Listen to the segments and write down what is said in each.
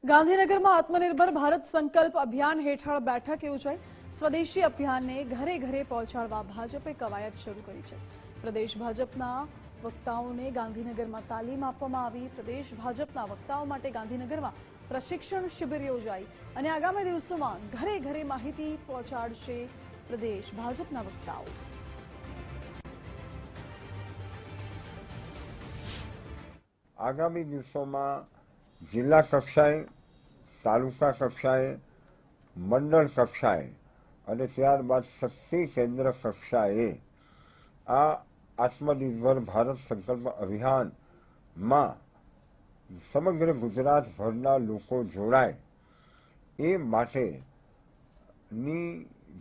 ગાંધીનગરમાં આત્મનિર્ભર ભારત સંકલ્પ અભિયાન હેઠળ બેઠક યોજાઈ। સ્વદેશી અભિયાનને ઘરે ઘરે પહોંચાડવા ભાજપે કવાયત શરૂ કરી છે। પ્રદેશ ભાજપના વક્તાઓને ગાંધીનગરમાં તાલીમ આપવામાં આવી। પ્રદેશ ભાજપના વક્તાઓ માટે ગાંધીનગરમાં પ્રશિક્ષણ શિબિર યોજાઈ અને આગામી દિવસોમાં ઘરે ઘરે માહિતી પહોંચાડશે પ્રદેશ ભાજપના વક્તાઓ। આગામી દિવસોમાં જિલ્લા કક્ષાએ, તાલુકા કક્ષાએ, મંડળ કક્ષાએ અને ત્યારબાદ શક્તિ કેન્દ્ર કક્ષાએ આ આત્મનિર્ભર ભારત સંકલ્પ અભિયાનમાં સમગ્ર ગુજરાતભરના લોકો જોડાય એ માટેની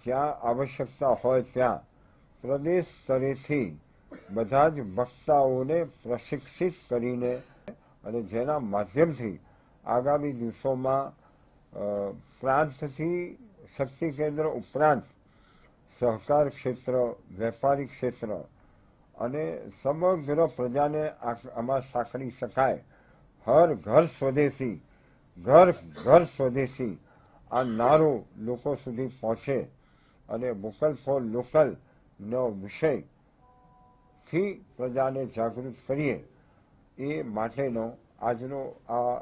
જ્યાં આવશ્યકતા હોય ત્યાં પ્રદેશ સ્તરેથી બધા જ વક્તાઓને પ્રશિક્ષિત કરીને અને જેના માધ્યમથી આગામી દિવસોમાં પ્રાંતથી શક્તિ કેન્દ્ર ઉપરાંત સહકાર ક્ષેત્ર, વેપારી ક્ષેત્ર અને સમગ્ર પ્રજાને આમાં સાંકળી શકાય। હર ઘર સ્વદેશી, ઘર ઘર સ્વદેશી આ નારો લોકો સુધી પહોંચે અને વોકલ ફોર લોકલનો વિષયથી પ્રજાને જાગૃત કરીએ એ માટેનો આજનો આ